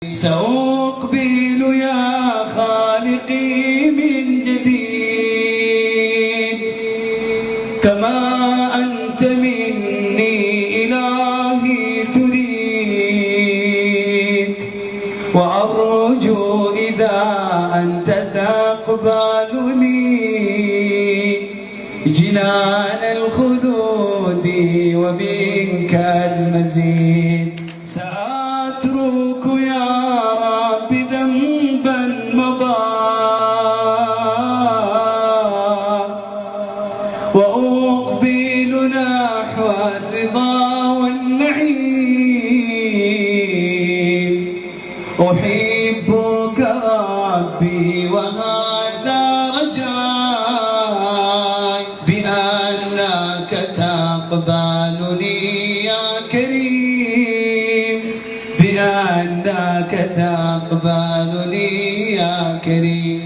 سأقبل يا خالقي من جديد كما أنت مني إلهي تريد، وأرجو إذا أنت تقبلني جنان الخلود ومنك المزيد. سأترك يا رب ذنبا مضى وأقبل نحو الرضا والنعيم. أحبك ربي وهذا رجاي بأنك تقبلني يا كريم، بأنك تقبلني يا كريم.